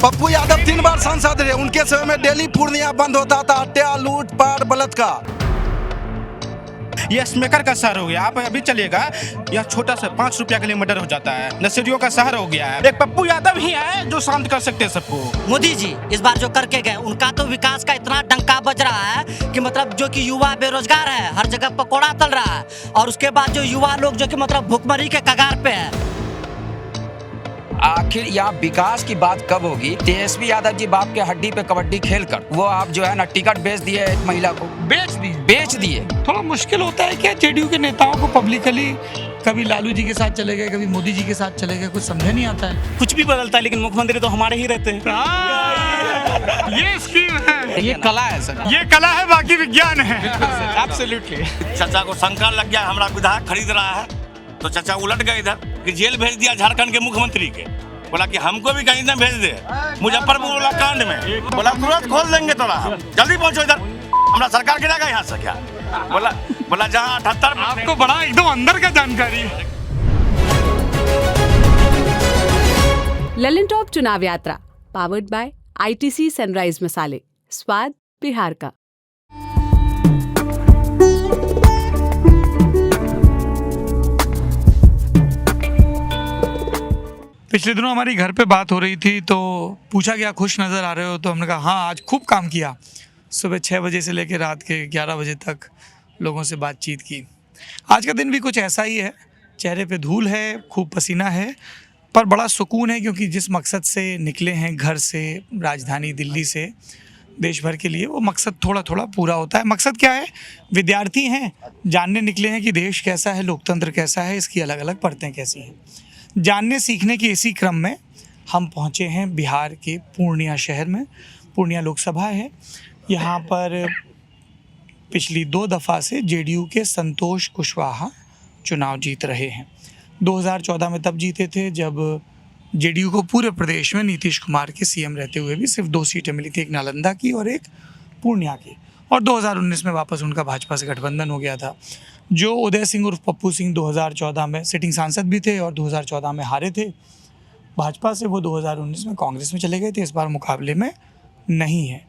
पप्पू यादव 3 बार सांसद रहे, उनके समय में डेली पूर्णिया बंद होता था, हत्या, लूटपाट, बलात्कार। यह स्मेकर का शहर हो गया। आप अभी चलिएगा, यह छोटा सा 5 रुपया के लिए मर्डर हो जाता है। नशेड़ियों का शहर हो गया है। एक पप्पू यादव ही है जो शांत कर सकते हैं सबको। मोदी जी इस बार जो करके गए, उनका तो विकास का इतना डंका बज रहा है कि मतलब जो कि युवा बेरोजगार है, हर जगह पकौड़ा तल रहा है, और उसके बाद जो युवा लोग जो कि मतलब भुखमरी के कगार पे है। आखिर यहाँ विकास की बात कब होगी? तेजस्वी यादव जी बाप के हड्डी पे कबड्डी खेलकर वो आप जो है ना टिकट बेच दिए एक महिला को, बेच दिए। थोड़ा मुश्किल होता है क्या जेडीयू के नेताओं को पब्लिकली, कभी लालू जी के साथ चले गए, कभी मोदी जी के साथ चले गए, कुछ समझ नहीं आता है। कुछ भी बदलता है लेकिन मुख्यमंत्री तो हमारे ही रहते हैं। ये स्कीम है, ये कला है सर, ये कला है, बाकी विज्ञान है। एब्सोल्युटली। चाचा को शंका लग गया, हमारा विधायक खरीद रहा है, तो चाचा उलट गए इधर कि जेल भेज दिया झारखंड के मुख्यमंत्री के। बोला कि हमको भी कहीं ना भेज दे, मुजफ्फरपुर वाला कांड में बोला तुरंत खोल देंगे तोरा, जल्दी पहुंचो इधर, हमारा सरकार गिरेगा यहाँ से क्या? बोला जहाँ 78। आपको बड़ा एकदम अंदर का जानकारी है। ललन टॉप चुनाव यात्रा पावर्ड बाय ITC सनराइज मसाले, स्वाद बिहार का। पिछले दिनों हमारी घर पे बात हो रही थी तो पूछा गया खुश नज़र आ रहे हो, तो हमने कहा हाँ आज खूब काम किया। सुबह 6 बजे से लेकर रात के 11 बजे तक लोगों से बातचीत की। आज का दिन भी कुछ ऐसा ही है, चेहरे पे धूल है, खूब पसीना है, पर बड़ा सुकून है क्योंकि जिस मकसद से निकले हैं घर से, राजधानी दिल्ली से देश भर के लिए, वो मकसद थोड़ा थोड़ा पूरा होता है। मकसद क्या है? विद्यार्थी हैं, जानने निकले हैं कि देश कैसा है, लोकतंत्र कैसा है, इसकी अलग अलग परतें कैसी हैं। जानने सीखने के इसी क्रम में हम पहुंचे हैं बिहार के पूर्णिया शहर में। पूर्णिया लोकसभा है, यहाँ पर पिछली 2 दफ़ा से जेडीयू के संतोष कुशवाहा चुनाव जीत रहे हैं। 2014 में तब जीते थे जब जेडीयू को पूरे प्रदेश में नीतीश कुमार के सीएम रहते हुए भी सिर्फ 2 सीटें मिली थी, एक नालंदा की और एक पूर्णिया की। और 2019 में वापस उनका भाजपा से गठबंधन हो गया था। जो उदय सिंह उर्फ पप्पू सिंह 2014 में सिटिंग सांसद भी थे और 2014 में हारे थे भाजपा से, वो 2019 में कांग्रेस में चले गए थे, इस बार मुकाबले में नहीं है।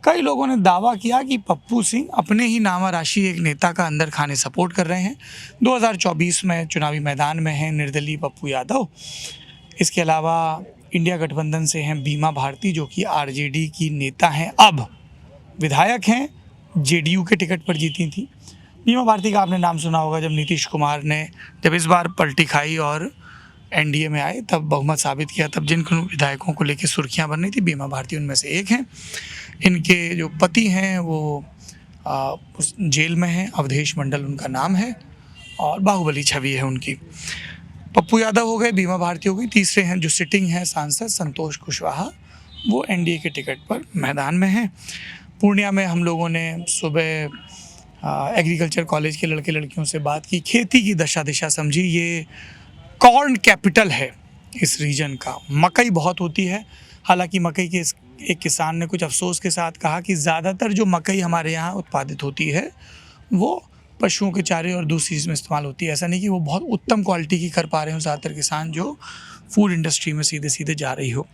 कई लोगों ने दावा किया कि पप्पू सिंह अपने ही नामा राशि एक नेता का अंदर खाने सपोर्ट कर रहे हैं। 2024 में चुनावी मैदान में हैं निर्दलीय पप्पू यादव। इसके अलावा इंडिया गठबंधन से हैं बीमा भारती जो कि आरजेडी की नेता हैं, अब विधायक हैं, जेडीयू के टिकट पर जीती थी। बीमा भारती का आपने नाम सुना होगा, जब नीतीश कुमार ने जब इस बार पलटी खाई और एनडीए में आए तब बहुमत साबित किया, तब जिन विधायकों को लेकर सुर्खियां बन रही थी बीमा भारती उनमें से एक हैं। इनके जो पति हैं वो उस जेल में हैं, अवधेश मंडल उनका नाम है और बाहुबली छवि है उनकी। पप्पू यादव हो गए, बीमा भारती हो गई। तीसरे हैं जो सिटिंग हैं सांसद संतोष कुशवाहा, वो एनडीए के टिकट पर मैदान में हैं। पूर्णिया में हम लोगों ने सुबह एग्रीकल्चर कॉलेज के लड़के लड़कियों से बात की, खेती की दशा दिशा समझी। ये कॉर्न कैपिटल है इस रीजन का, मकई बहुत होती है। हालांकि मकई के एक किसान ने कुछ अफसोस के साथ कहा कि ज़्यादातर जो मकई हमारे यहाँ उत्पादित होती है वो पशुओं के चारे और दूसरी चीज़ में इस्तेमाल होती है। ऐसा नहीं कि वो बहुत उत्तम क्वालिटी की कर पा रहे हो ज़्यादातर किसान जो फूड इंडस्ट्री में सीधे सीधे जा रही हो।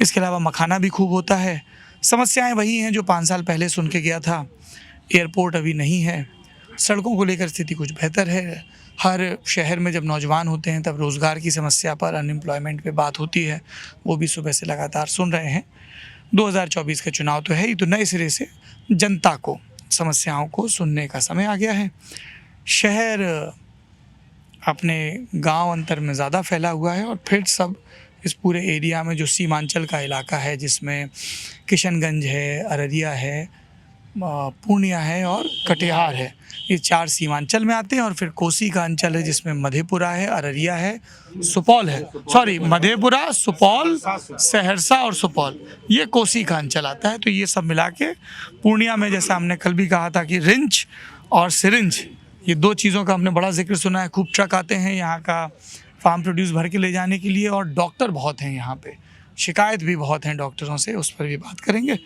इसके अलावा मखाना भी खूब होता है। समस्याएं वही हैं जो 5 साल पहले सुन के गया था। एयरपोर्ट अभी नहीं है, सड़कों को लेकर स्थिति कुछ बेहतर है। हर शहर में जब नौजवान होते हैं तब रोज़गार की समस्या पर, अनएम्प्लॉयमेंट पे बात होती है, वो भी सुबह से लगातार सुन रहे हैं। 2024 का चुनाव तो है ही, तो नए सिरे से जनता को समस्याओं को सुनने का समय आ गया है। शहर अपने गांव अंतर में ज़्यादा फैला हुआ है और फिर सब इस पूरे एरिया में जो सीमांचल का इलाका है जिसमें किशनगंज है, अररिया है, पूर्णिया है और कटिहार है, ये 4 सीमांचल में आते हैं। और फिर कोसी का अंचल है जिसमें मधेपुरा है, अररिया है, सुपौल है, मधेपुरा, सुपौल, सहरसा और सुपौल, ये कोसी का अंचल आता है। तो ये सब मिला के पूर्णिया में, जैसा हमने कल भी कहा था कि रिंच और सिरिंज, ये 2 चीज़ों का हमने बड़ा जिक्र सुना है। खूब ट्रक आते हैं यहाँ का फार्म प्रोड्यूस भर के ले जाने के लिए, और डॉक्टर बहुत हैं यहाँ पे, शिकायत भी बहुत हैं डॉक्टरों से, उस पर भी बात करेंगे।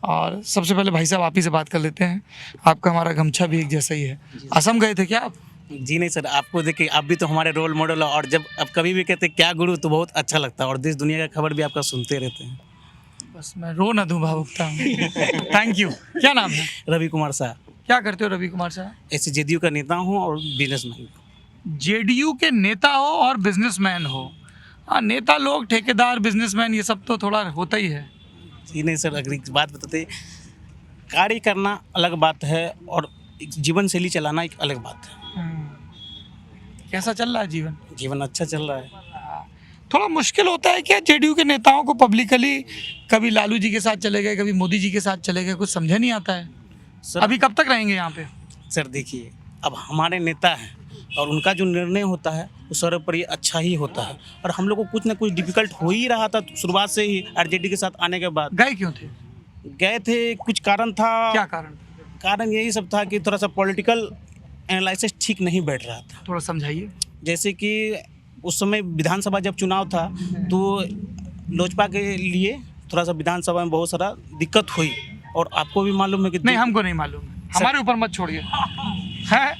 और सबसे पहले भाई साहब आप ही से बात कर लेते हैं। आपका हमारा गमछा भी एक जैसा ही है। असम गए थे क्या आप? जी नहीं सर, आपको देखिए आप भी तो हमारे रोल मॉडल हो, और जब आप कभी भी कहते क्या गुरु, तो बहुत अच्छा लगता है, और देश दुनिया का खबर भी आपका सुनते रहते हैं। बस मैं रो ना दूं भावुकता में। Thank you. क्या नाम है? रवि कुमार शाह, क्या करते हो रवि कुमार साहब? ऐसे जेडीयू का नेता हूँ और बिजनेसमैन। जेडीयू के नेता हो और बिजनेसमैन हो। हाँ, नेता लोग, ठेकेदार, बिजनेसमैन, ये सब तो थोड़ा होता ही है। जी नहीं सर, अगर एक बात बताते, कार्य करना अलग बात है और जीवन शैली चलाना एक अलग बात है। कैसा चल रहा है जीवन? जीवन अच्छा चल रहा है। थोड़ा मुश्किल होता है क्या जेडीयू के नेताओं को पब्लिकली? कभी लालू जी के साथ चले गए, कभी मोदी जी के साथ चले गए, कुछ समझे नहीं आता है। सर अभी कब तक रहेंगे यहाँ पे? सर देखिए, अब हमारे नेता हैं और उनका जो निर्णय होता है वो सर्वोपरि अच्छा ही होता है, और हम लोग को कुछ ना कुछ डिफिकल्ट हो ही रहा था शुरुआत से ही। आरजेडी के साथ आने के बाद गए क्यों थे? गए थे, कुछ कारण था। क्या कारण? कारण यही सब था कि थोड़ा सा पॉलिटिकल एनालिसिस ठीक नहीं बैठ रहा था। थोड़ा समझाइए। जैसे कि उस समय विधानसभा जब चुनाव था तो लोजपा के लिए थोड़ा सा विधानसभा में बहुत सारा दिक्कत हुई, और आपको भी मालूम है कि नहीं, हमको नहीं मालूम, हमारे ऊपर मत छोड़िए। है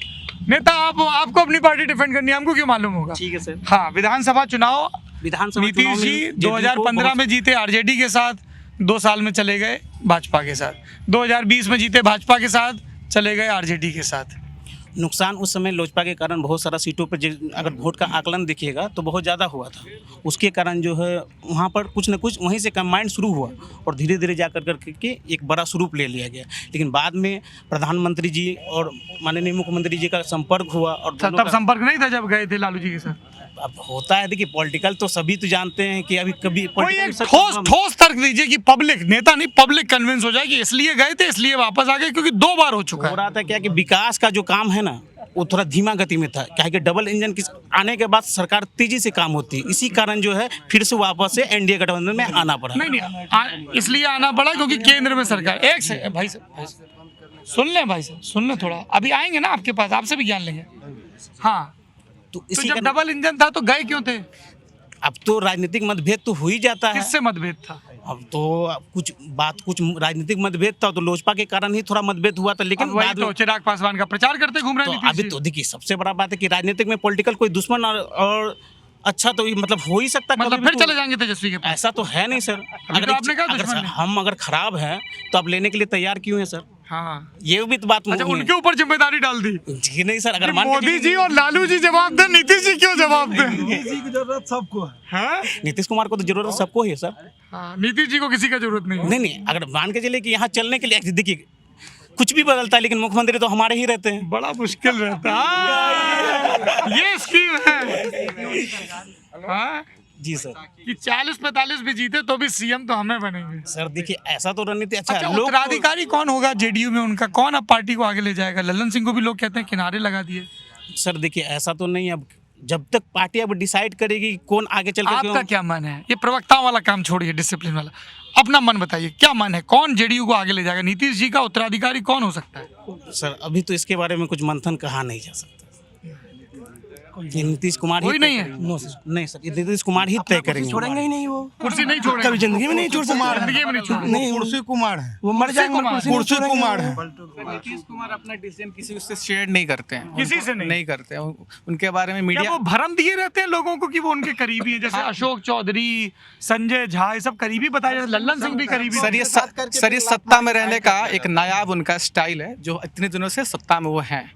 नेता, आपको अपनी पार्टी डिफेंड करनी है, हमको क्यों मालूम होगा? ठीक है सर। हाँ, विधानसभा चुनाव विधानसभा नीतीश जी 2015 में जीते आरजेडी के साथ, 2 साल में चले गए भाजपा के साथ। 2020 में जीते भाजपा के साथ, चले गए आरजेडी के साथ। नुकसान उस समय लोजपा के कारण बहुत सारा सीटों पर अगर वोट का आकलन देखिएगा तो बहुत ज़्यादा हुआ था। उसके कारण जो है वहाँ पर कुछ न कुछ वहीं से कंबाइंड शुरू हुआ और धीरे धीरे जा कर के एक बड़ा स्वरूप ले लिया गया। लेकिन बाद में प्रधानमंत्री जी और माननीय मुख्यमंत्री जी का संपर्क हुआ, और तब संपर्क नहीं था जब गए थे लालू जी के साथ? अब होता है, देखिए पॉलिटिकल तो सभी तो जानते हैं कि अभी कभी कोई एक ठोस तर्क दीजिए कि पब्लिक, नेता नहीं, पब्लिक कन्विंस हो जाए कि इसलिए गए थे, इसलिए वापस आ गए, क्योंकि 2 बार हो चुका हो रहा था क्या कि विकास का जो काम है ना वो थोड़ा धीमा गति में था। क्या कि डबल इंजन की आने के बाद सरकार तेजी से काम होती है, इसी कारण जो है फिर से वापस से एनडीए गठबंधन में आना पड़ा। नहीं, इसलिए आना पड़ा क्योंकि केंद्र में सरकार। एक से भाई साहब सुन लें, भाई साहब सुन लें, थोड़ा अभी आएंगे ना आपके पास, आपसे भी ज्ञान लेंगे। हाँ, तो जब डबल इंजन था तो गए क्यों थे? अब तो राजनीतिक मतभेद तो हो ही जाता है। किससे मतभेद था? अब तो कुछ राजनीतिक मतभेद था तो लोजपा के कारण ही थोड़ा मतभेद हुआ था। लेकिन वही बाद तो में चिराग पासवान का प्रचार करते घूम रहे तो हैं अभी तो देखिए सबसे बड़ा बात है कि राजनीतिक में पॉलिटिकल कोई दुश्मन और अच्छा तो मतलब हो ही सकता है। मतलब फिर चले जाएंगे तेजस्वी के पास? ऐसा तो है नहीं सर। तो आपने कहा दुश्मन है। हम अगर खराब हैं तो आप लेने के लिए तैयार क्यों हैं सर? हाँ, ये भी तो बात अच्छा, उनके ऊपर जिम्मेदारी डाल दी जी। नहीं सर, अगर मोदी जी और लालू जी जवाब दें, नीतीश जी क्यों जवाब दें? जी की जरूरत सबको है। नीतीश कुमार को तो जरूरत सबको ही है सर। हाँ, नीतीश जी को किसी का जरूरत नहीं है। नहीं, अगर मान के चले कि यहाँ चलने के लिए देखिए कुछ भी बदलता है लेकिन मुख्यमंत्री तो हमारे ही रहते हैं। बड़ा मुश्किल रहता है। ये स्कीम है। हाँ जी सर, कि 40-45 भी जीते तो भी सीएम तो हमें बनेंगे। सर देखिए ऐसा तो रणनीति अच्छा उत्तराधिकारी कौन होगा जेडीयू में उनका? कौन अब पार्टी को आगे ले जाएगा? लल्लन सिंह को भी लोग कहते हैं किनारे लगा दिए। सर देखिए ऐसा तो नहीं, अब जब तक पार्टी अब डिसाइड करेगी कौन आगे चल आपका क्या मन है? ये प्रवक्ताओं वाला काम छोड़िए, डिसिप्लिन वाला अपना मन बताइए, क्या मन है? कौन जेडीयू को आगे ले जाएगा? नीतीश जी का उत्तराधिकारी कौन हो सकता है? सर अभी तो इसके बारे में कुछ मंथन कहा नहीं जा सकता। ये नीतीश कुमार कोई ही नहीं है। नहीं सर, ये नीतीश कुमार ही तय करेंगे। छोड़ेंगे ही नहीं वो, कुर्सी नहीं छोड़ेंगे, कभी जिंदगी में नहीं छोड़ सकते। जिंदगी में नहीं छोड़ेंगे। नहीं, कुर्सी कुमार है, वो मर जाएंगे। कुर्सी कुमार है। नीतीश कुमार अपना डिसीजन किसी से शेयर नहीं करते हैं, किसी से नहीं करते हैं। उनके बारे में क्या मीडिया वो भरम दिए रहते हैं लोगों को कि वो उनके करीबी हैं? जैसे अशोक चौधरी, संजय झा, ये सब करीबी बताए जाते, लल्लन सिंह भी करीबी। सर ये सत्ता में रहने का एक नायाब उनका स्टाइल है, जो इतने दिनों से सत्ता में वो हैं।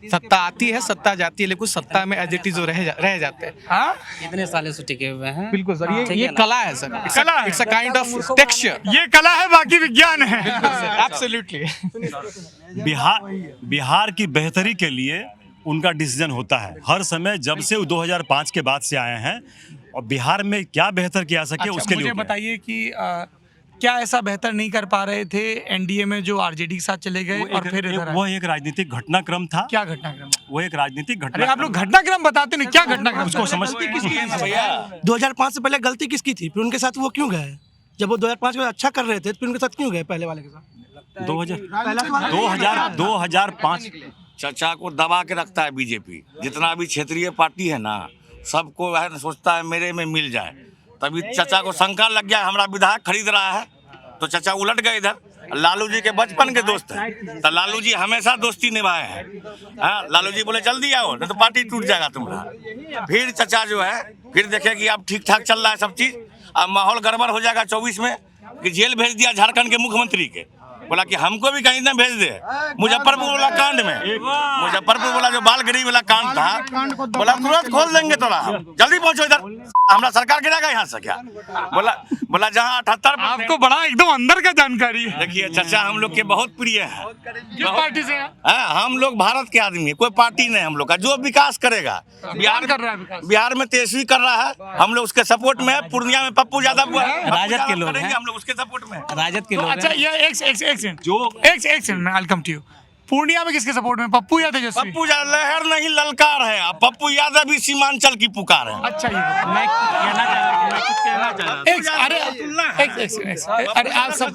सत्ता आती है, सत्ता जाती है, लेकिन सत्ता में एज इट इज रह जाते हैं। हाँ, इतने सालों से टिके हुए हैं। बिल्कुल सर, ये कला है सर। कला है। It's a kind of texture. ये कला है, बाकी विज्ञान है। एब्सोल्युटली। बिहार की बेहतरी के लिए उनका डिसीजन होता है हर समय, जब से वो 2005 के बाद से आए हैं, और बिहार में क्या बेहतर किया सके उसके लिए। मुझे बताइए कि क्या ऐसा बेहतर नहीं कर पा रहे थे एनडीए में जो आरजेडी के साथ चले गए और फिर इधर आए? वो एक राजनीतिक घटनाक्रम था। क्या घटनाक्रम? वो एक राजनीतिक अरे आप लोग घटनाक्रम बताते नहीं, क्या घटनाक्रम? उसको समझ 2005 से पहले गलती किसकी थी? फिर उनके साथ वो क्यों गए? जब वो 2005 में अच्छा कर रहे थे फिर उनके साथ क्यों गए? पहले वाले के साथ 2005 चचा को दबा के रखता है बीजेपी। जितना भी क्षेत्रीय पार्टी है ना, सबको वह सोचता है मेरे में मिल जाए। तभी चचा को शंका लग गया हमारा विधायक खरीद रहा है, तो चचा उलट गए इधर। लालू जी के बचपन के दोस्त हैं, तो लालू जी हमेशा दोस्ती निभाए हैं। हाँ, लालू जी बोले जल्दी आओ नहीं तो पार्टी टूट जाएगा तुम्हारा। फिर चचा जो है फिर देखे कि अब ठीक ठाक चल रहा है सब चीज, अब माहौल गड़बड़ हो जाएगा 24 में, कि जेल भेज दिया झारखंड के मुख्यमंत्री के। बोला कि हमको भी कहीं ना भेज दे। मुजफ्फरपुर वाला कांड में, मुजफ्फरपुर वाला जो बाल गरीब वाला कांड था, बोला तुरंत खोल देंगे तोरा, जल्दी पहुंचो इधर, हमारा सरकार गिराएगा यहाँ से क्या। बोला जहाँ 78 आपको बड़ा एकदम अंदर का जानकारी है। देखिए चाचा हम लोग के बहुत प्रिय है। किस पार्टी से हैं? हम लोग भारत के आदमी है, कोई पार्टी नहीं हम लोग का। जो विकास करेगा बिहार कर रहा है विकास। बिहार में तेजस्वी कर रहा है, हम लोग उसके सपोर्ट में है। पूर्णिया में पप्पू यादव राजद के लोग हैं, हम लोग उसके सपोर्ट में है। राजद के लोग अच्छा हैं। ये एक सेकंड में आई कम टू यू। पूर्णिया में किसके सपोर्ट में, पप्पू या तेजस्वी? पप्पू यादव लहर नहीं ललकार है, अब पप्पू यादव भी सीमांचल की पुकार है। अच्छा ये बताओ। मैं कहना चाह रहा हूं, मैं कुछ कहना चाह रहा हूं। अरे आप सब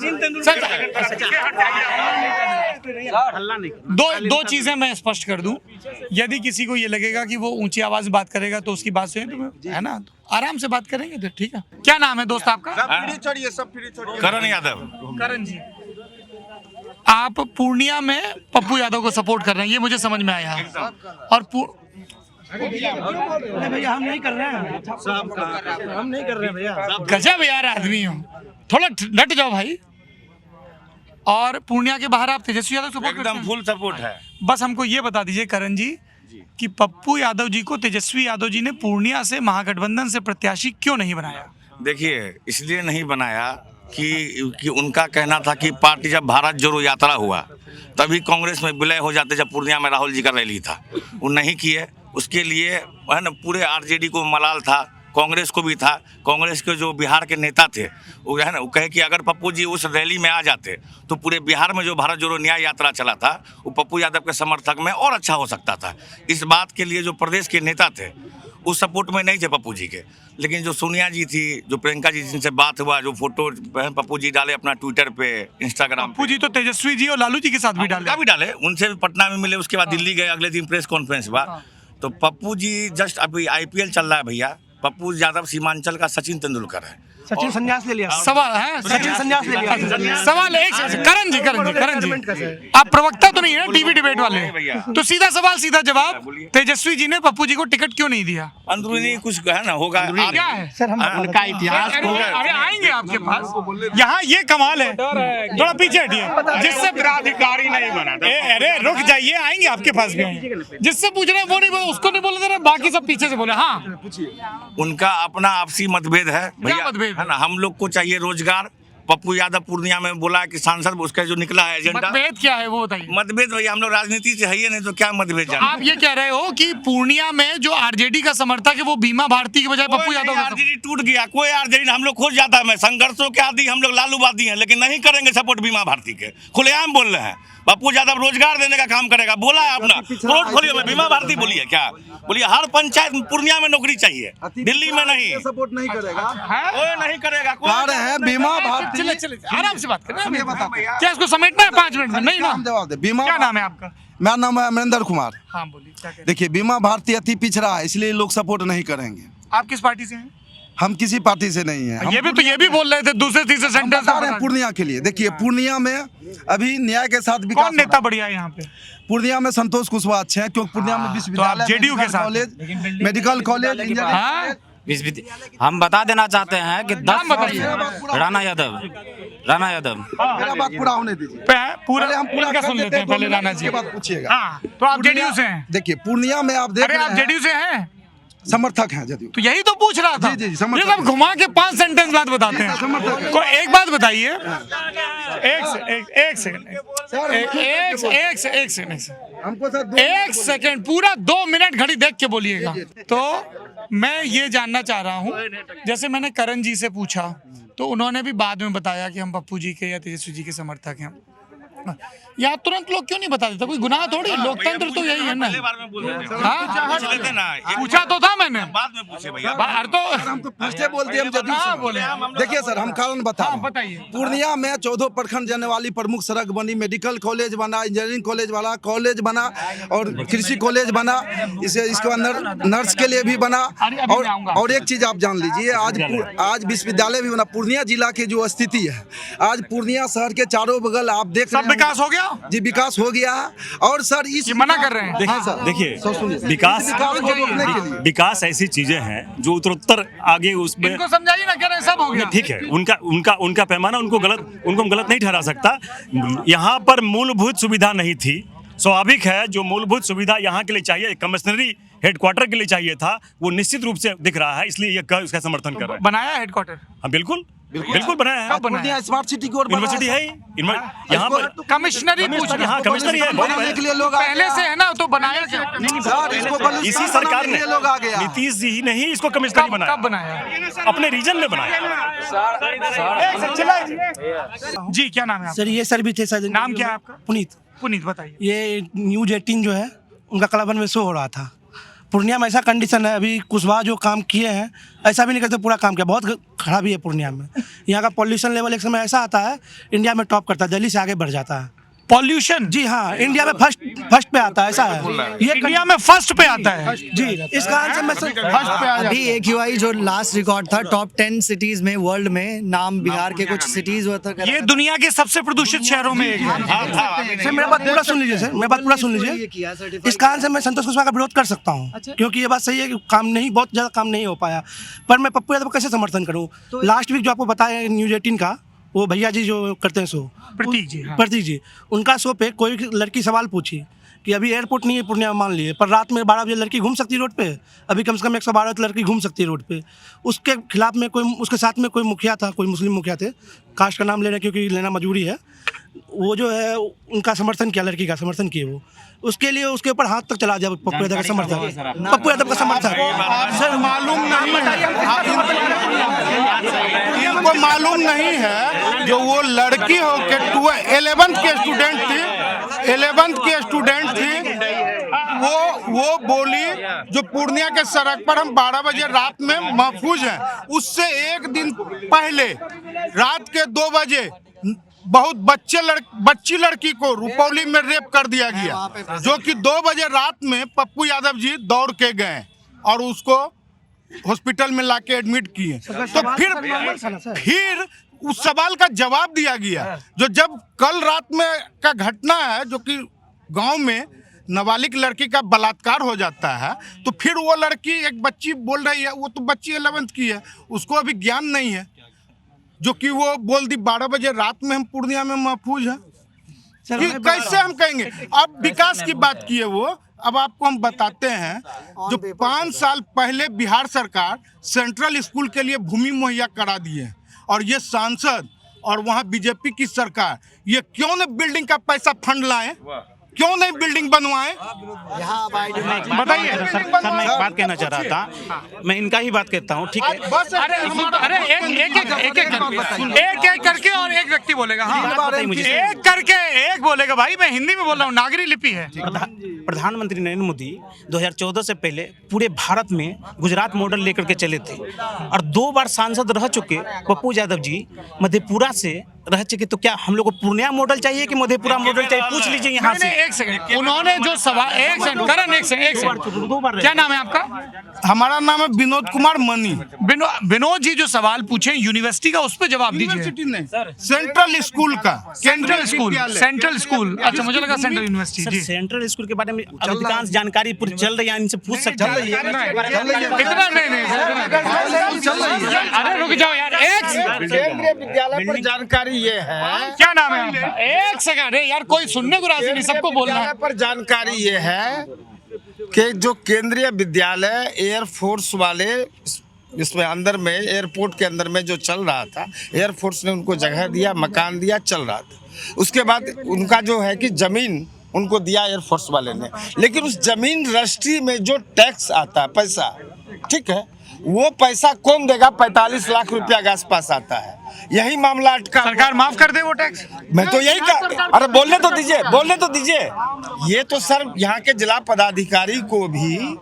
हल्ला नहीं। दो चीजें मैं स्पष्ट कर दूं। यदि किसी को ये लगेगा कि वो ऊंची आवाज से बात करेगा तो उसकी बात सुने, तो है ना, तो आराम से बात करेंगे तो ठीक है। क्या नाम है दोस्त आपका? करण यादव। करण जी, आप पूर्णिया में पप्पू यादव को सपोर्ट कर रहे हैं, ये मुझे समझ में आया। और भैया हम नहीं कर रहे हैं, हम नहीं कर रहे हैं भैया। गजब यार आदमी हो, थोड़ा डट जाओ भाई। और पूर्णिया के बाहर आप तेजस्वी यादव सपोर्ट करते एकदम हैं? फुल सपोर्ट है। बस हमको ये बता दीजिए करण जी कि पप्पू यादव जी को तेजस्वी यादव जी ने पूर्णिया से महागठबंधन से प्रत्याशी क्यों नहीं बनाया? देखिए इसलिए नहीं बनाया कि उनका कहना था कि पार्टी जब भारत जोड़ो यात्रा हुआ तभी कांग्रेस में विलय हो जाते, जब पूर्णिया में राहुल जी का रैली था। वो नहीं किए, उसके लिए है ना पूरे आरजेडी को मलाल था, कांग्रेस को भी था। कांग्रेस के जो बिहार के नेता थे वो है ना, वो कहे कि अगर पप्पू जी उस रैली में आ जाते तो पूरे बिहार में जो भारत जोड़ो न्याय यात्रा चला था वो पप्पू यादव के समर्थक में और अच्छा हो सकता था। इस बात के लिए जो प्रदेश के नेता थे उस सपोर्ट में नहीं थे पप्पू जी के। लेकिन जो सोनिया जी थी, जो प्रियंका जी जिनसे बात हुआ, जो फोटो पप्पू जी डाले अपना ट्विटर पे, इंस्टाग्राम पप्पू जी तो तेजस्वी जी और लालू जी के साथ भी डाले, उनसे भी पटना में मिले, उसके बाद दिल्ली गए, अगले दिन प्रेस कॉन्फ्रेंस हुआ। तो पप्पू जी जस्ट अभी आईपीएल चल रहा है भैया, पप्पू यादव सीमांचल का सचिन तेंदुलकर है। सचिन संन्यास ले लिया। सवाल है, सचिन संन्यास ले लिया। सवाल एक करण जी आप प्रवक्ता तो नहीं है टीवी डिबेट वाले, तो सीधा सवाल सीधा जवाब, तेजस्वी जी ने पप्पू जी को टिकट क्यों नहीं दिया? अंदरूनी कुछ है ना होगा। क्या है सर हम उनका इतिहास को अरे आएंगे आपके पास। यहाँ ये कमाल है, थोड़ा पीछे हटिए, जिससे अधिकारी नहीं बना था। अरे रुक जाइए, आएंगे आपके पास भी आएंगे। जिससे पूछ रहे हैं वो नहीं बोले, उसको नहीं बोले दे रहे, बाकी सब पीछे से बोले। हाँ उनका अपना आपसी मतभेद है भैया, मतभेद है ना। हम लोग को चाहिए रोजगार। पप्पू यादव पूर्णिया में बोला कि सांसद उसका जो निकला है एजेंडा। मतभेद क्या है वो बताइए। मतभेद भैया हम लोग राजनीति से है ही नहीं, तो क्या मतभेद जाने। आप ये कह रहे हो कि पूर्णिया में जो आरजेडी का समर्थक है वो बीमा भारती के बजाय पप्पू यादव का आरजेडी टूट गया, कोई आरजेडी हम लोग खोज जाता है। संघर्षों के आदि हम लोग लालूवादी हैं, लेकिन नहीं करेंगे सपोर्ट बीमा भारती के। खुलेआम बोल रहे हैं पप्पू यादव रोजगार देने का काम करेगा, बोला है अपना पोर्टफोलियो में। बीमा भारती बोलिए क्या, बोलिए हर पंचायत पूर्णिया में नौकरी चाहिए, दिल्ली में नहीं। सपोर्ट नहीं करेगा, कोई नहीं करेगा। कार्ड है बीमा भारती। चले आराम से बात करें, क्या इसको समेटना है 5 मिनट में? नहीं ना, जवाब दे। बीमा, क्या नाम है आपका? मेरा नाम है अमरिंदर कुमार। हाँ बोलिए, क्या कह रहे हैं? देखिए बीमा भारती अति पिछड़ा है, इसलिए लोग सपोर्ट नहीं करेंगे। आप किस पार्टी से हैं? हम किसी पार्टी से नहीं है। ये भी बोल रहे थे दूसरे तीसरे सेंटेंस बता रहे हैं पूर्णिया के लिए। देखिए पूर्णिया में अभी न्याय के साथ कौन नेता बढ़िया है यहाँ पे? पूर्णिया में संतोष कुशवाहा अच्छे हैं, क्योंकि पूर्णिया में विश्वविद्यालय, जेडीयू के साथ कॉलेज, मेडिकल कॉलेज, इंजीनियरिंग। हम बता देना चाहते हैं कि 10 राणा यादव मेरा बात पूरा होने दीजिए। पूरा हम पूरा इनका सुन लेते हैं पहले राणा जी। बात पूछिएगा। हाँ, तो आप जेडीयू से हैं? देखिए पूर्णिया में आप देख रहे आप हैं जेडीयू से हैं? समर्थक हैं जदयू। तो यही तो पूछ रहा था। जी, ये समर्थक सब घुमा के 5 सेंटेंस बात बताते हैं। कोई एक बात बताइए, एक सेकंड, पूरा 2 मिनट घड़ी देख के बोलिएगा। तो मैं ये जानना चाह रहा हूँ, जैसे मैंने करण जी से पूछा तो उन्होंने भी बाद में बताया कि हम पप्पू जी के या तेजस्वी जी के समर्थक हैं। यहाँ तुरंत लोग क्यों नहीं बता देता? कोई गुनाह थोड़ी, लोकतंत्र तो यही है ना। पूछा तो था मैंने, बाद में पूछे भैया। तो हम तो फर्स्ट बोलते हैं जदयू से बोले। देखिए सर हम कारण बताइए। पूर्णिया में 14 प्रखंड जाने वाली प्रमुख सड़क बनी, मेडिकल कॉलेज बना, इंजीनियरिंग कॉलेज बना और कृषि कॉलेज बना, इसके अंदर नर्स के लिए भी बना। और एक चीज आप जान लीजिए, आज विश्वविद्यालय भी बना। पूर्णिया जिला की जो स्थिति है, आज पूर्णिया शहर के चारों बगल आप देख रहे हैं विकास हो गया? जी विकास हो गया। और सर इस ये मना कर रहे हैं। हाँ सर देखिए विकास ऐसी चीजें हैं जो उत्तरोत्तर आगे उसमें इनको समझाइए ना, कह रहे हैं सब हो गया। ठीक है, उनका पैमाना उनको हम गलत नहीं ठहरा सकता। यहाँ पर मूलभूत सुविधा नहीं थी। स्वाभाविक है, जो मूलभूत सुविधा यहाँ के लिए चाहिए, कमिश्नरी हेडक्वार्टर के लिए चाहिए था, वो निश्चित रूप से दिख रहा है, इसलिए ये इसका समर्थन कर रहा है। बनाया हेडक्वार्टर? हाँ बिल्कुल बनाया है। पूर्णिया स्मार्ट सिटी की ओर यूनिवर्सिटी है यहाँ पर। कमिश्नरी पूछ रहे हैं। हाँ कमिश्नरी है, बनाने के लिए लोग आ पहले गया। से है ना, तो बनाया क्या? सर इसको बलूचिस्तान इसी सरकार बनाने ने, के लिए लोग आ गया। नीतीश जी ही नहीं इसको कमिश्नरी बनाया। कब बनाया? अपने रीजन में बनाया। जी क्या नाम है आपका? सर ये सर भी थे सर। नाम क्या है आपका? पुनीत बताइए। ये न्यूज 18 जो है उनका कलाबन में शो हो रहा था। पूर्णिया में ऐसा कंडीशन है, अभी कुशवाहा जो काम किए हैं ऐसा भी नहीं करते पूरा काम किया, बहुत खराबी है पूर्णिया में। यहाँ का पॉल्यूशन लेवल एक समय ऐसा आता है इंडिया में टॉप करता है, दिल्ली से आगे बढ़ जाता है। पॉल्यूशन? जी हाँ, इंडिया में फर्स्ट पे आता है, ऐसा है। ये इंडिया में फर्स्ट पे आता है जी, इस कारण से मैं फर्स्ट पे आ अभी AQI जो लास्ट रिकॉर्ड था टॉप 10 सिटीज में वर्ल्ड में, नाम बिहार के कुछ सिटीज हुआ था। ये दुनिया के सबसे प्रदूषित शहरों में एक है। सर मेरा बात पूरा सुन लीजिए सर, मेरी बात पूरा सुन लीजिए। इस कारण से मैं संतोष कुशवाहा का विरोध कर सकता हूँ, क्योंकि ये बात सही है कि बहुत ज़्यादा काम नहीं हो पाया, पर मैं पप्पू यादव कैसे समर्थन करूँ? लास्ट वीक जो आपको बताया न्यूज 18 का, वो भैया जी जो करते हैं शो, प्रतीक जी, उनका शो पे कोई लड़की सवाल पूछी कि अभी एयरपोर्ट नहीं है पूर्णिया में, मान लिए, पर रात में 12 बजे लड़की घूम सकती है रोड पे? अभी कम से कम 112 लड़की घूम सकती है रोड पे। उसके खिलाफ में कोई, उसके साथ में कोई मुखिया था, कोई मुस्लिम मुखिया थे, कास्ट का नाम लेना क्योंकि लेना मजबूरी है, वो जो है उनका समर्थन किया, लड़की का समर्थन किए वो, उसके लिए उसके ऊपर हाथ तक चला जाए पप्पू यादव का समर्थन, पप्पू यादव का समर्थन। सर मालूम नहीं इनको मालूम नहीं है जो वो लड़की हो के 11th के स्टूडेंट थी, वो बोली जो पूर्णिया के सड़क पर हम 12 बजे रात में महफूज हैं, उससे एक दिन पहले रात के 2 बजे बहुत बच्ची लड़की को रुपौली में रेप कर दिया गया, जो कि 2 बजे रात में पप्पू यादव जी दौड़ के गए और उसको हॉस्पिटल में लाके एडमिट किए। तो फिर उस सवाल का जवाब दिया गया, जो जब कल रात में का घटना है, जो कि गांव में नाबालिग लड़की का बलात्कार हो जाता है, तो फिर वो लड़की, एक बच्ची बोल रही है, वो तो बच्ची 11th की है, उसको अभी ज्ञान नहीं है, जो कि वो बोल दी 12 बजे रात में हम पूर्णिया में महफूज हैं। कैसे हम कहेंगे? अब विकास की बात की है वो, अब आपको हम बताते हैं, जो 5 साल पहले बिहार सरकार सेंट्रल स्कूल के लिए भूमि मुहैया करा दिए, और ये सांसद और वहाँ बीजेपी की सरकार ये क्यों नहीं बिल्डिंग का पैसा फंड लाए, क्यों नहीं बिल्डिंग बनवाए? बताइए सर, मैं एक बात कहना चाह रहा था, मैं इनका ही बात कहता हूँ, ठीक है? अरे एक करके और एक व्यक्ति बोलेगा। हाँ मुझे एक करके एक बोलेगा। भाई मैं हिंदी में बोल रहा हूँ, नागरी लिपि है। प्रधानमंत्री नरेंद्र मोदी 2014 से पहले पूरे भारत में गुजरात मॉडल लेकर के चले थे, और 2 बार सांसद रह चुके पप्पू यादव जी मधेपुरा से रह चुके। तो क्या हम लोग को पूर्णिया मॉडल चाहिए कि मधेपुरा मॉडल चाहिए? पूछ लीजिए यहाँ से। एक सेकंड, उन्होंने जो सवाल, एक सेकंड करण, एक सेकंड, क्या नाम है आपका? हमारा नाम है विनोद कुमार मनी। विनोद जी जो सवाल पूछे यूनिवर्सिटी का, उस पर जवाब दीजिए। यूनिवर्सिटी नहीं, सेंट्रल स्कूल का, सेंट्रल स्कूल। अच्छा, मुझे लगा सेंट्रल यूनिवर्सिटी। जी, सेंट्रल स्कूल के बारे में अधिकांश जानकारी पूरी चल रही है, इनसे पूछ सकते हैं। इतना नहीं, अरे रुक जाओ यार, केंद्रीय विद्यालय पर जानकारी ये है। क्या नाम है आपका? एक सेकंड यार, कोई सुनने को राजी नहीं, सबको बोलना है। पर जानकारी ये है कि जो केंद्रीय विद्यालय एयरफोर्स वाले, इसमें अंदर में एयरपोर्ट के अंदर में जो चल रहा था, एयरफोर्स ने उनको जगह दिया, मकान दिया, चल रहा था। उसके बाद उनका जो है कि जमीन उनको दिया एयरफोर्स वाले ने, लेकिन उस जमीन रजिस्ट्री में जो टैक्स आता है, पैसा, ठीक है, वो पैसा कौन देगा? 45 लाख रुपया के आसपास आता है। यही मामला अटका। सरकार माफ कर दे वो टैक्स। मैं तो यही अरे बोलने तो दीजिए। ये तो सर यहाँ के जिला पदाधिकारी को भी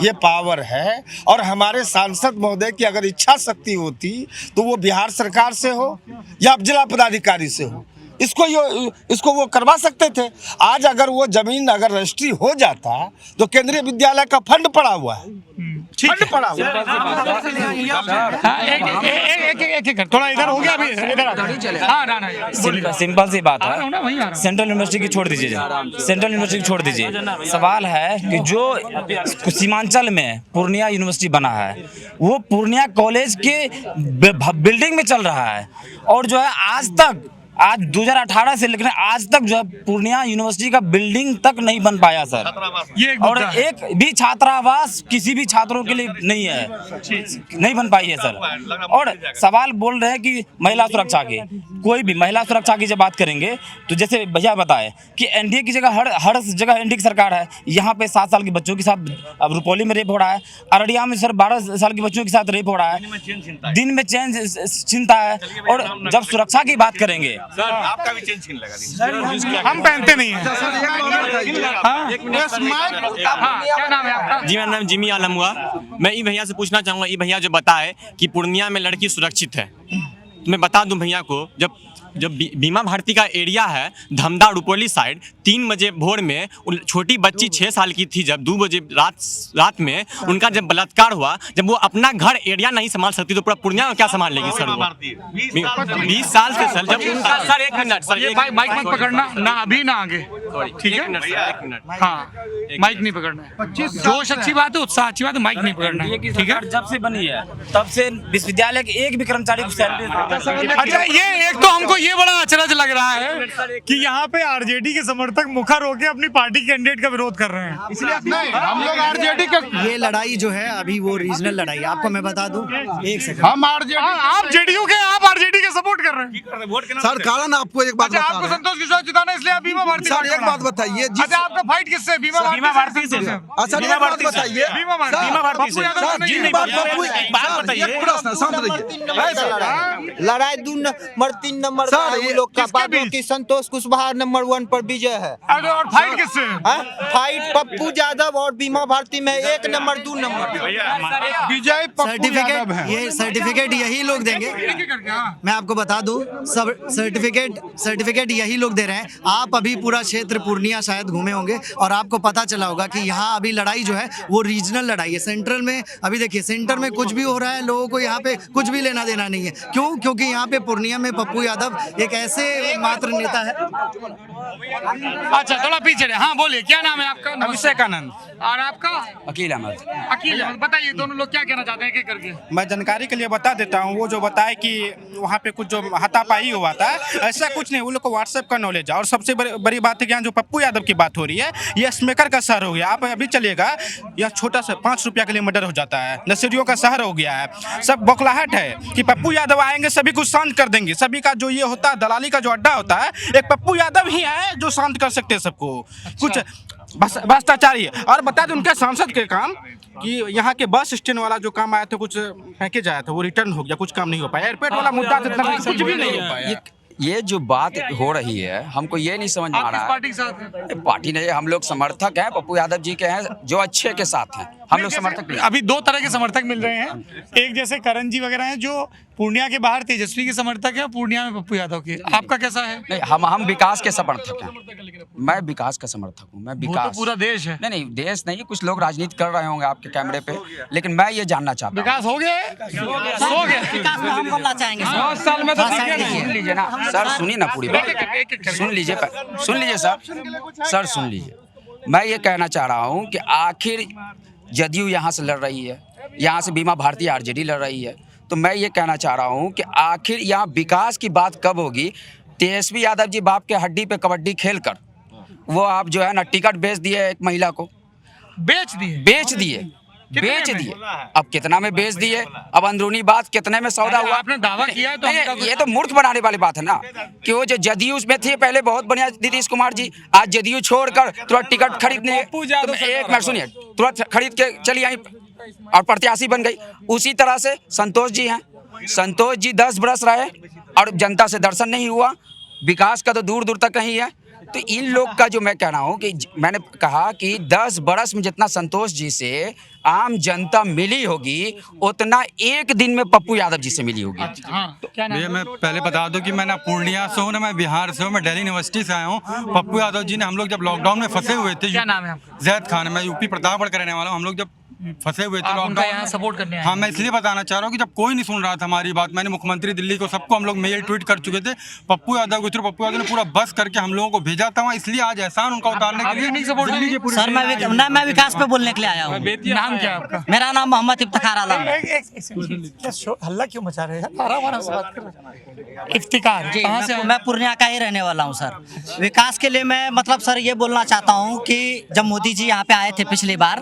ये पावर है, और हमारे सांसद महोदय की अगर इच्छा शक्ति होती तो वो बिहार सरकार से हो या जिला पदाधिकारी से हो, इसको वो करवा सकते थे। आज अगर वो जमीन अगर रजिस्ट्री हो जाता तो केंद्रीय विद्यालय का फंड पड़ा हुआ है, ठीक पड़ा एक थोड़ा इधर हो गया अभी इधर। हाँ ना सिंपल सी बात है, सेंट्रल यूनिवर्सिटी की छोड़ दीजिए, सेंट्रल यूनिवर्सिटी की छोड़ दीजिए। सवाल है कि जो सीमांचल में पूर्णिया यूनिवर्सिटी बना है वो पूर्णिया कॉलेज के बिल्डिंग में चल रहा है, और जो है आज 2018 से लेकर आज तक जो है पूर्णिया यूनिवर्सिटी का बिल्डिंग तक नहीं बन पाया सर। ये और एक भी छात्रावास किसी भी छात्रों के लिए नहीं है, नहीं बन पाई है सर। और सवाल बोल रहे हैं कि महिला सुरक्षा की, कोई भी महिला सुरक्षा की जब बात करेंगे तो जैसे भैया बताए कि एनडीए की जगह हर जगह एनडीए की सरकार है। यहाँ पे 7 साल के बच्चों के साथ अब रुपौली में रेप हो रहा है, अररिया में सर 12 साल के बच्चों के साथ रेप हो रहा है, दिन में चैन छीनता है। और जब सुरक्षा की बात करेंगे सर आपका भी चेन छीन लगा, हम पहनते नहीं हैं। क्या नाम है आपका? जी मेरा नाम जिमी आलम हुआ। मैं ई भैया से पूछना चाहूँगा, ई भैया जो बताए कि पूर्णिया में लड़की सुरक्षित है, मैं बता दूं भैया को, जब बीमा भारती का एरिया है धमदा रुपौली साइड, 3 बजे भोर में छोटी बच्ची 6 साल की थी, जब 2 बजे रात में उनका जब बलात्कार हुआ, जब वो अपना घर एरिया नहीं संभाल सकती तो पूरा पूर्णिया में क्या संभाल लेगी सर? वो 20 साल से सर, जब उनका सर एक मिनट सर, ये माइक मत पकड़ना ना, अभी ना आगे, ठीक है? एक मिनट हाँ माइक नहीं पकड़ना है। जोश अच्छी बात है, उत्साह अच्छी बात है, माइक नहीं पकड़ना है, ठीक है? जब से बनी है तब से विश्वविद्यालय के एक भी कर्मचारी को सैलरी। अच्छा ये एक तो हमको ये बड़ा अचरज लग रहा है कि यहाँ पे आरजेडी के समर्थक मुखर होकर अपनी पार्टी कैंडिडेट का विरोध कर रहे हैं। इसलिए नहीं, हम लोग आरजेडी का, ये लड़ाई जो है अभी वो रीजनल लड़ाई, आपको मैं बता दूं, एक सेकंड, हम आरजेडी, आप जेडीयू के, आप आरजेडी का सपोर्ट कर रहे हैं सर कारण आपको एक बात अच्छा, बता आपको रहे हैं। संतोष किशोर जिताना इसलिए आप बीमा भारती सर एक बात बताइए, अच्छा आपका फाइट किससे? बीमा भारती से। अच्छा एक बात बताइए, बीमा भारती से। लड़ाई 2 नंबर 3 नंबर का है, लोग का बात हो कि संतोष कुशवाहा नंबर 1 पर विजय है। और फाइट किससे? फाइट पप्पू यादव और बीमा भारती में 1 नंबर 2 नंबर विजय पप्पू यादव है। ये सर्टिफिकेट यही लोग देंगे, मैं आपको बता दूं, सब सर्टिफिकेट यही लोग दे रहे हैं। आप अभी पूरा क्षेत्र पूर्णिया शायद घूमे होंगे और आपको पता चला होगा कि यहाँ अभी लड़ाई जो है वो रीजनल लड़ाई है। सेंट्रल में अभी देखिए, सेंटर में कुछ भी हो रहा है, लोगों को यहाँ पे कुछ भी लेना देना नहीं है। क्यों? क्योंकि यहाँ पे पूर्णिया में पप्पू यादव एक ऐसे मात्र नेता है। अच्छा थोड़ा पीछे रहे। हाँ बोलिए, क्या नाम है आपका? अभिषेक आनंद। और आपका? अकील अहमद। अकील अहमद। बताइए दोनों लोग क्या कहना चाहते हैं, एक करके? मैं जानकारी के लिए बता देता हूँ। वो जो बताए कि वहाँ पे कुछ जो हाथापाई हुआ था, ऐसा कुछ नहीं, उन लोग को व्हाट्सएप का नॉलेज है। और सबसे बड़ी बात है कि यहाँ जो पप्पू यादव की बात हो रही है, ये स्मेकर का शहर हो गया। आप अभी चलिएगा, यह छोटा सा 5 रुपया के लिए मर्डर हो जाता है, नशेड़ियों का शहर हो गया है। सब बौखलाहट है कि पप्पू यादव आएंगे सभी कुछ शांत कर देंगे। सभी का जो ये होता है दलाली का जो अड्डा होता है, एक पप्पू यादव ही है जो शांत कर सकते हैं सबको। कुछ भ्रष्टाचारी है। और बता दें उनके सांसद के काम कि यहाँ के बस स्टैंड वाला जो काम आया था, कुछ पैकेज आया था, वो रिटर्न हो गया, कुछ काम नहीं हो पाया। एयरपोर्ट वाला मुद्दा कुछ भी नहीं हो पाया। ये जो बात हो रही है, हमको ये नहीं समझ में आ रहा है। पार्टी के साथ? पार्टी नहीं, हम लोग समर्थक हैं, पप्पू यादव जी के हैं, जो अच्छे के साथ हैं। हम लोग समर्थक नहीं। अभी 2 तरह के समर्थक मिल रहे हैं। एक जैसे करण जी वगैरह हैं जो पूर्णिया के बाहर तेजस्वी के समर्थक है, पूर्णिया में पप्पू यादव के। आपका कैसा है? नहीं, हम विकास के समर्थक हैं। मैं विकास का समर्थक हूँ। मैं विकास, तो पूरा देश है। नहीं देश नहीं, कुछ लोग राजनीति कर रहे होंगे आपके कैमरे पे, लेकिन मैं ये जानना चाहता हूँ। विकास हो गया? हो गया। विकास में हम बोलना चाहेंगे 10 साल में तो सुन लीजिए ना सर, सुनिए ना पूरी बात, सुन लीजिए सर, सुन लीजिए। मैं ये कहना चाह रहा हूँ कि आखिर जदयू यहाँ से लड़ रही है, यहाँ से बीमा भारती आरजेडी लड़ रही है, तो मैं ये कहना चाह रहा हूँ कि आखिर यहाँ विकास की बात कब होगी? तेजस्वी यादव जी बाप के हड्डी पे कबड्डी खेल कर वो आप जो है ना टिकट बेच दिए, एक महिला को बेच दिए। अब कितना में बेच दिए? अब अंदरूनी बात कितने में सौदा हुआ? आपने दावा किया है तो ये तो मूर्ख बनाने वाली बात है ना, कि वो जो जदयू में थे पहले बहुत बढ़िया नीतीश कुमार जी, आज जदयू छोड़कर तुरंत टिकट खरीदने, एक मिनट सुनिए, तुरंत खरीद के चली आई और प्रत्याशी बन गई। उसी तरह से संतोष जी हैं, संतोष जी 10 बरस रहे और जनता से दर्शन नहीं हुआ, विकास का तो दूर दूर तक कहीं है। तो इन लोग का जो मैं कह रहा हूँ कि मैंने कहा कि 10 बरस में जितना संतोष जी से आम जनता मिली होगी, उतना एक दिन में पप्पू यादव जी से मिली होगी। भैया मैं पहले बता दूं कि मैं ना पूर्णिया से हूँ, ना मैं बिहार से हूँ, मैं दिल्ली यूनिवर्सिटी से आया हूँ। पप्पू यादव जी ने, हम लोग जब लॉकडाउन में फंसे हुए थे, क्या नाम है आपका? जैद खान, मैं यूपी प्रतापगढ़ का रहने वाला हूँ। हम लोग जब फंसे हुए थे आप उनका लॉकडाउन यहाँ में। सपोर्ट करने आए हाँ, हैं। मैं इसलिए बताना चाह रहा हूँ कि जब कोई नहीं सुन रहा था हमारी बात, मैंने मुख्यमंत्री दिल्ली को सबको हम लोग मेल ट्वीट कर चुके थे। पप्पू यादव के थ्रू पप्पू यादव ने पूरा बस करके हम लोगों को भेजा था वहाँ, इसलिए आज एहसान उनका उतारने के लिए दिल्ली के पूरे सर मैं विकास पे बोलने के लिए आया हूँ। नाम क्या है आपका? मेरा नाम मोहम्मद इफ्तिखार आलम है। हल्ला क्यों मचा रहे हैं? आराम से बात कर। इफ्तिकार जी, कहाँ से? मैं पूर्णिया का ही रहने वाला हूँ सर। विकास के लिए मैं मतलब सर ये बोलना चाहता हूँ कि जब मोदी जी यहाँ पे आए थे पिछली बार,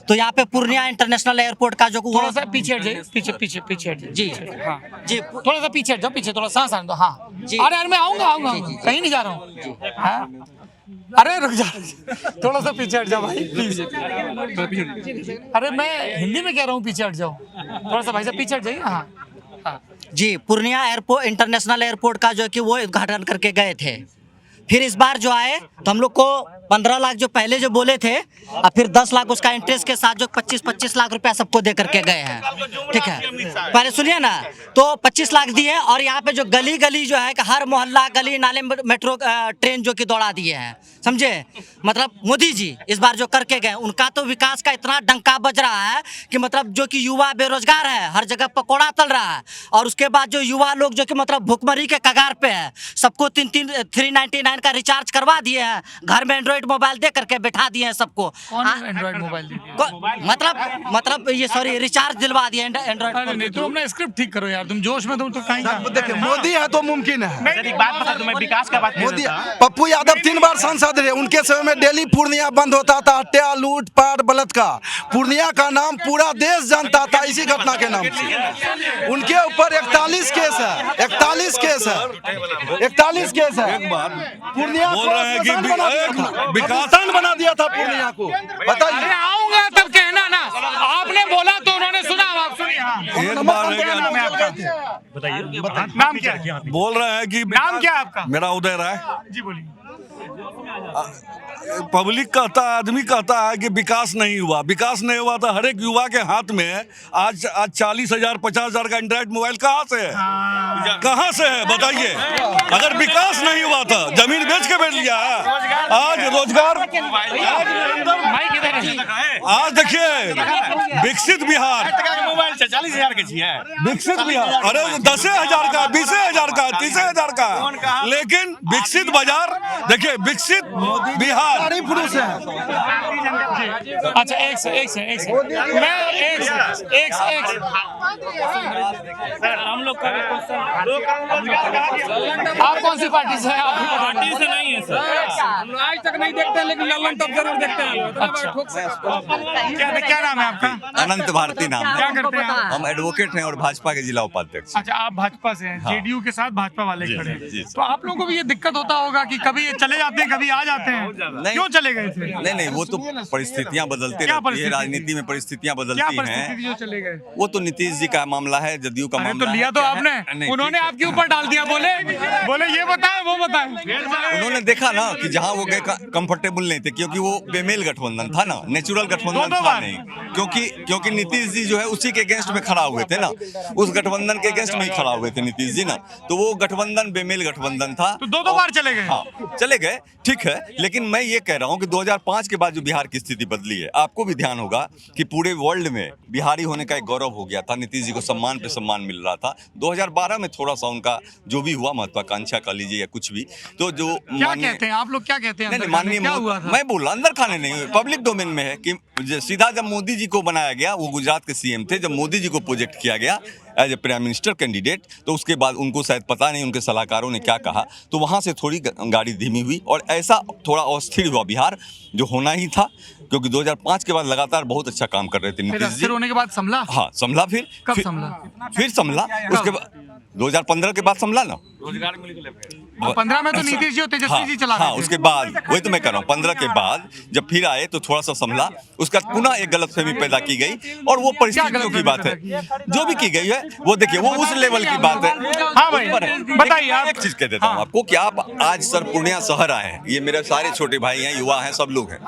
तो यहाँ पे पूर्णिया इंटरनेशनल एयरपोर्ट का जो थोड़ा सा पीछे हट जाइए, पीछे हट जाइए। जी हाँ जी थोड़ा सा पीछे हट जाओ, पीछे थोड़ा सांस आने दो। हाँ अरे यार मैं आऊंगा कहीं नहीं जा रहा हूँ। हाँ? अरे रुक जा, थोड़ा सा पीछे हट जाओ भाई प्लीज। अरे मैं हिंदी में कह रहा हूँ, पीछे हट जाओ थोड़ा सा भाई साहब, पीछे हट जाइए। हाँ जी, पूर्णिया एयरपोर्ट इंटरनेशनल एयरपोर्ट का जो है कि वो उद्घाटन करके गए थे। फिर इस बार जो आए तो हम लोग को 15 लाख जो पहले जो बोले थे, और फिर 10 लाख उसका इंटरेस्ट के साथ जो 25 लाख रुपया सबको दे करके गए हैं। ठीक है, पहले सुनिए ना, तो 25 लाख दिए और यहाँ पे जो गली गली जो है कि हर मोहल्ला गली नाले मेट्रो ट्रेन जो कि दौड़ा दिए हैं, समझे। मतलब मोदी जी इस बार जो करके गए, उनका तो विकास का इतना डंका बज रहा है कि मतलब जो कि युवा बेरोजगार है, हर जगह पकौड़ा तल रहा है, और उसके बाद जो युवा लोग जो कि मतलब भुखमरी के कगार पे है, सबको 399 का रिचार्ज करवा दिए हैं, घर में एंड्रॉइड मोबाइल दे करके बैठा दिए हैं सबको। एंड्रॉइड मोबाइल दे दिया? मतलब ये सॉरी रिचार्ज दिलवा दिए एंड्रॉइड। नहीं तुम अपना स्क्रिप्ट ठीक करो यार, तुम जोश में तुम तो कहीं। देखिए मोदी है तो मुमकिन है। एक बात बता दूं, मैं विकास का बात मोदी पप्पू यादव 3 बार सांसद रहे, उनके समय में डेली पूर्णिया बंद होता था, हत्या लूट पाट बलात्कार, पूर्णिया का नाम पूरा देश जानता था इसी घटना के नाम से। उनके ऊपर 41 केस है, 41 केस है, 41 केस है। पूर्णिया बोल रहे हैं कि विकास बना दिया था पूर्णिया को, बताइए। आऊंगा तब कहना ना, आपने बोला तो उन्होंने सुना, आप सुनिए। एक बार बताइए नाम क्या है? बोल रहे हैं कि नाम क्या है आपका? मेरा उदय राय। जी बोलिए। पब्लिक कहता है, आदमी कहता है कि विकास नहीं हुआ, विकास नहीं हुआ तो हर एक युवा के हाथ में आज 40,000 50,000 का एंड्रॉइड मोबाइल कहाँ से है? कहाँ से है बताइए। अगर विकास नहीं हुआ था, जमीन बेच के बेच लिया है, आज रोजगार, आज देखिए विकसित बिहार, मोबाइल 40,000 के चाहिए, विकसित बिहार, अरे 10,000 का, 20,000 का, 30,000 का, लेकिन विकसित बाजार देखिए, विकसित बिहार। अच्छा एक से मैं एक हम लोग का आप कौन सी पार्टी से हैं? पार्टी से नहीं है सर, आज तक नहीं देखते, लेकिन लल्लन तब जरूर देखते हैं। अच्छा क्या नाम है आपका? अनंत भारती नाम है। क्या करते हैं? हम एडवोकेट हैं और भाजपा के जिला उपाध्यक्ष। अच्छा आप भाजपा से हैं? हाँ। जेडीयू के साथ भाजपा वाले जी, खड़े जी, जी। तो आप लोगों को भी ये दिक्कत होता होगा कि कभी ये चले जाते हैं, कभी आ जाते हैं, क्यों चले गए थे? नहीं, वो तो परिस्थितियां बदलते क्या रहती है, परिस्थिति? राजनीति में परिस्थितियां क्या बदलती परिस्थिति हैं। थी जो चले गए? वो तो नीतीश जी का मामला है, जदयू का अरे मामला तो लिया है। तो आपने, नहीं, उन्होंने ठीक है। आपके ऊपर डाल दिया, बोले ये बताए वो बताए। उन्होंने देखा ना कि जहां वो गए कंफर्टेबल नहीं थे, क्योंकि वो बेमेल गठबंधन था ना, नेचुरल गठबंधन था नहीं, क्योंकि नीतीश जी जो है उसी के अगेंस्ट में खड़ा हुए थे ना, उस गठबंधन के अगेंस्ट में ही खड़ा हुए थे नीतीश जी ना, तो वो गठबंधन बेमेल गठबंधन था। तो दो बार चले गए। हाँ चले गए, ठीक है, लेकिन मैं ये कह रहा हूँ कि 2005 के बाद जो बिहार की स्थिति बदली है, आपको भी ध्यान होगा कि पूरे वर्ल्ड में बिहारी होने का एक गौरव हो गया था, नीतीश जी को सम्मान पे सम्मान मिल रहा था। 2012 में थोड़ा सा उनका जो भी हुआ, महत्वाकांक्षा का लीजिए या कुछ भी, तो जो क्या कहते हैं आप लोग, क्या कहते हैं? नहीं, अंदर माननीय क्या हुआ था? मैं बोल रहा अंदर खाने नहीं, पब्लिक डोमेन में है कि सीधा जब मोदी जी को बनाया गया, वो गुजरात के सीएम थे, जब मोदी जी को प्रोजेक्ट किया गया as a prime minister candidate, तो उसके बाद उनको शायद पता नहीं उनके सलाहकारों ने क्या कहा, तो वहाँ से थोड़ी गाड़ी धीमी हुई और ऐसा थोड़ा अस्थिर हुआ बिहार, जो होना ही था, क्योंकि 2005 के बाद लगातार बहुत अच्छा काम कर रहे थे नीतीश जी। अस्थिर होने के बाद संभला? हाँ संभला, कब संभला? फिर संभला, उसके बाद 2015 के बाद संभला ना, रोजगार मिल गया। 15 में तो नीतीश जी और तेजस्वी जी चला रहे हाँ, थे। उसके बाद वही तो मैं कर रहा हूँ, 15 के बाद जब फिर आए तो थोड़ा सा संभला, उसका पुनः एक गलतफहमी पैदा की गई, और वो परिस्थितियों की बात है, जो भी की गई है वो देखिए, वो उस लेवल की बात है। हाँ भाई बताइए आप। एक चीज कह देता हूँ आपको कि आप आज सर पूर्णिया शहर आए हैं, ये मेरे सारे छोटे भाई हैं, युवा हैं, सब लोग हैं,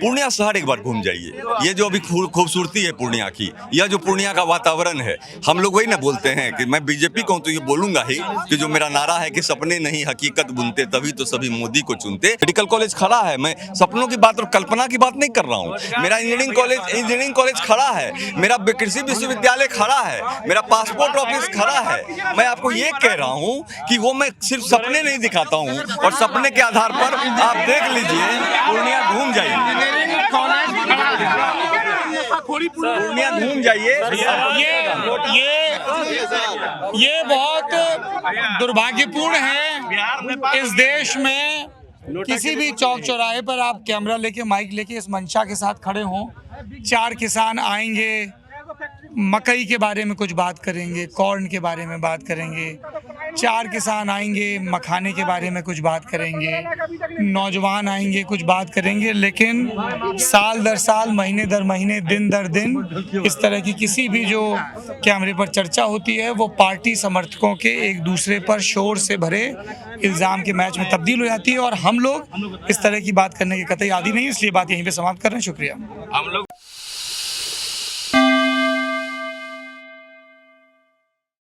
पूर्णिया शहर एक बार घूम जाइए। ये जो अभी खूबसूरती है पूर्णिया की, यह जो पूर्णिया का वातावरण है, हम लोग वही ना बोलते हैं कि मैं बीजेपी को तो ये बोलूंगा ही कि जो मेरा नारा है कि सपने नहीं हकीकत बुनते तभी तो सभी मोदी को चुनते। मेडिकल कॉलेज खड़ा है, मैं सपनों की बात और कल्पना की बात नहीं कर रहा हूँ। मेरा इंजीनियरिंग कॉलेज खड़ा है, मेरा कृषि विश्वविद्यालय खड़ा है, मेरा पासपोर्ट ऑफिस खड़ा है। मैं आपको ये कह रहा हूँ कि वो मैं सिर्फ सपने नहीं दिखाता हूँ, और सपने के आधार पर आप देख लीजिए, पूर्णिया घूम जाइए, पूर्णिया घूम जाइए। ये बहुत दुर्भाग्यपूर्ण है इस देश में किसी भी चौक चौराहे पर आप कैमरा लेके माइक लेके इस मंशा के साथ खड़े हों, 4 किसान आएंगे, मकई के बारे में कुछ बात करेंगे, कॉर्न के बारे में बात करेंगे, 4 किसान आएंगे, मखाने के बारे में कुछ बात करेंगे, नौजवान आएंगे कुछ बात करेंगे, लेकिन साल दर साल, महीने दर महीने, दिन दर दिन इस तरह की किसी भी जो कैमरे पर चर्चा होती है वो पार्टी समर्थकों के एक दूसरे पर शोर से भरे इल्ज़ाम के मैच में तब्दील हो जाती है, और हम लोग इस तरह की बात करने के कतई आदी नहीं, इसलिए बात यहीं पे समाप्त कर रहे हैं। शुक्रिया।